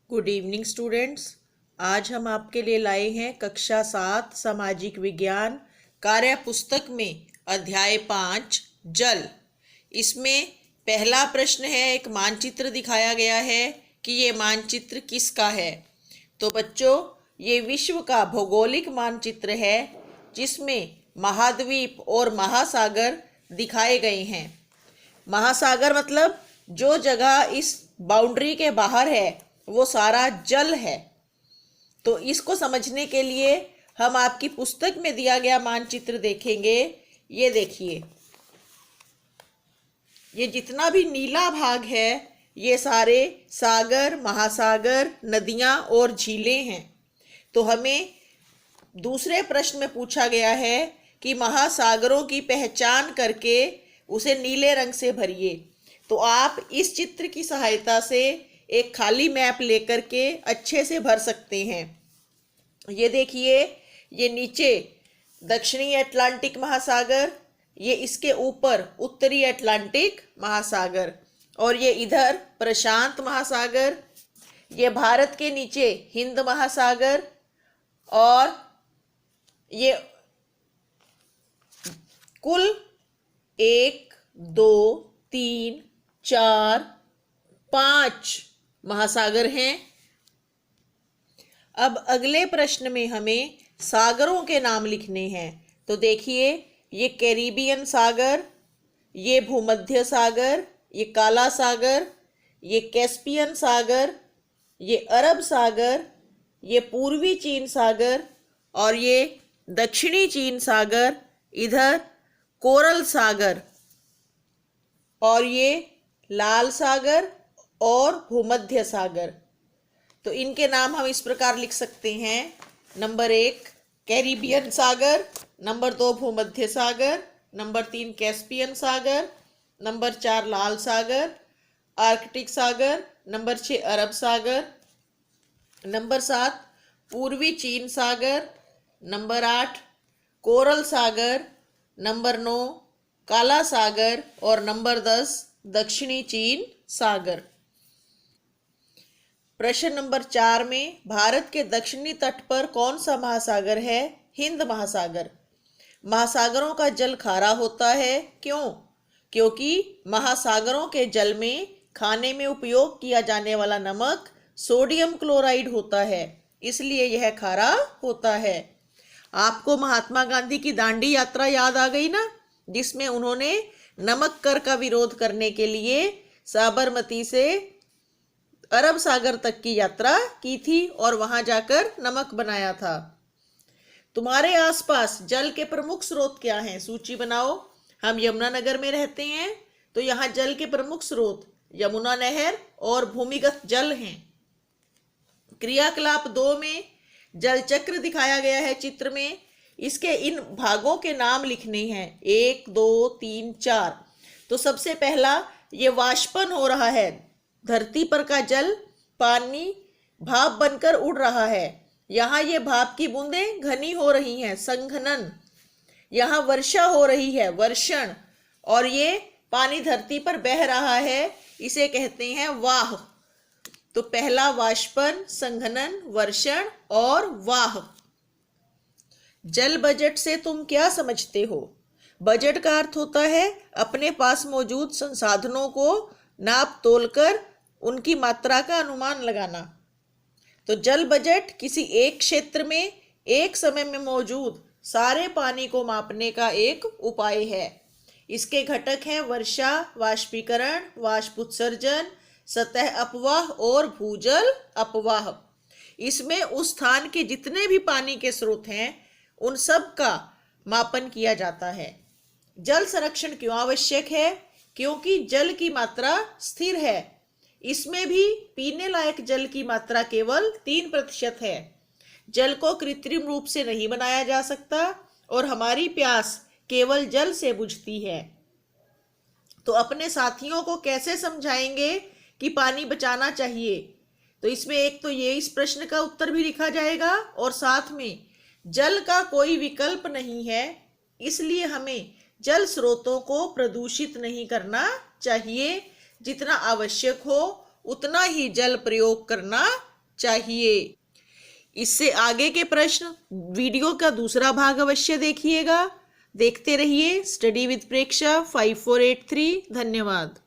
Good evening students. आज हम आपके लिए लाए हैं कक्षा 7 सामाजिक विज्ञान कार्य पुस्तक में अध्याय 5 जल। इसमें पहला प्रश्न है, एक मानचित्र दिखाया गया है कि ये मानचित्र किसका है। तो बच्चों, ये विश्व का भौगोलिक मानचित्र है जिसमें महाद्वीप और महासागर दिखाए गए हैं। महासागर मतलब जो जगह इस बाउंड्री के बाहर है वो सारा जल है। तो इसको समझने के लिए हम आपकी पुस्तक में दिया गया मानचित्र देखेंगे। ये देखिए, ये जितना भी नीला भाग है ये सारे सागर, महासागर, नदियां और झीलें हैं। तो हमें दूसरे प्रश्न में पूछा गया है कि महासागरों की पहचान करके उसे नीले रंग से भरिए। तो आप इस चित्र की सहायता से एक खाली मैप लेकर के अच्छे से भर सकते हैं। ये देखिए, ये नीचे दक्षिणी अटलांटिक महासागर, ये इसके ऊपर उत्तरी अटलांटिक महासागर, और ये इधर प्रशांत महासागर, ये भारत के नीचे हिंद महासागर, और ये कुल 1 2 3 4 5 महासागर हैं। अब अगले प्रश्न में हमें सागरों के नाम लिखने हैं। तो देखिए, ये कैरिबियन सागर, ये भूमध्य सागर, ये काला सागर, ये कैस्पियन सागर, ये अरब सागर, ये पूर्वी चीन सागर, और ये दक्षिणी चीन सागर, इधर कोरल सागर, और ये लाल सागर और भूमध्य सागर। तो इनके नाम हम इस प्रकार लिख सकते हैं। नंबर 1 कैरिबियन सागर, नंबर 2 भूमध्य सागर, नंबर 3 कैस्पियन सागर, नंबर 4 लाल सागर, आर्कटिक सागर, नंबर 6 अरब सागर, नंबर 7 पूर्वी चीन सागर, नंबर 8 कोरल सागर, नंबर 9 काला सागर, और नंबर 10 दक्षिणी चीन सागर। प्रश्न नंबर 4 में भारत के दक्षिणी तट पर कौन सा महासागर है? हिंद महासागर। महासागरों का जल खारा होता है, क्यों? क्योंकि महासागरों के जल में खाने में उपयोग किया जाने वाला नमक सोडियम क्लोराइड होता है, इसलिए यह खारा होता है। आपको महात्मा गांधी की दांडी यात्रा याद आ गई ना, जिसमें उन्होंने नमक कर का विरोध करने के लिए साबरमती से अरब सागर तक की यात्रा की थी और वहां जाकर नमक बनाया था। तुम्हारे आसपास जल के प्रमुख स्रोत क्या हैं? सूची बनाओ। हम यमुनानगर में रहते हैं, तो यहाँ जल के प्रमुख स्रोत यमुना नहर और भूमिगत जल हैं। क्रियाकलाप 2 में जल चक्र दिखाया गया है चित्र में। इसके इन भागों के नाम लिखने हैं, 1 2 3 4। तो सबसे पहला, ये वाष्पन हो रहा है। धरती पर का जल, पानी भाप बनकर उड़ रहा है। यहाँ ये भाप की बूंदें घनी हो रही हैं, संघनन। यहाँ वर्षा हो रही है, वर्षण। और ये पानी धरती पर बह रहा है, इसे कहते हैं वाह। तो पहला वाष्पन, संघनन, वर्षण और वाह। जल बजट से तुम क्या समझते हो? बजट का अर्थ होता है अपने पास मौजूद संसाधनों को नाप तोलकर उनकी मात्रा का अनुमान लगाना। तो जल बजट किसी एक क्षेत्र में एक समय में मौजूद सारे पानी को मापने का एक उपाय है। इसके घटक हैं वर्षा, वाष्पीकरण, वाष्प उत्सर्जन, सतह अपवाह और भूजल अपवाह। इसमें उस स्थान के जितने भी पानी के स्रोत हैं उन सब का मापन किया जाता है। जल संरक्षण क्यों आवश्यक है? क्योंकि जल की मात्रा स्थिर है। इसमें भी पीने लायक जल की मात्रा केवल 3% है। जल को कृत्रिम रूप से नहीं बनाया जा सकता और हमारी प्यास केवल जल से बुझती है। तो अपने साथियों को कैसे समझाएंगे कि पानी बचाना चाहिए? तो इसमें एक तो ये इस प्रश्न का उत्तर भी लिखा जाएगा, और साथ में जल का कोई विकल्प नहीं है, इसलिए हमें जल स्रोतों को प्रदूषित नहीं करना चाहिए। जितना आवश्यक हो उतना ही जल प्रयोग करना चाहिए। इससे आगे के प्रश्न वीडियो का दूसरा भाग अवश्य देखिएगा। देखते रहिए स्टडी विद प्रेक्षा 5483। धन्यवाद।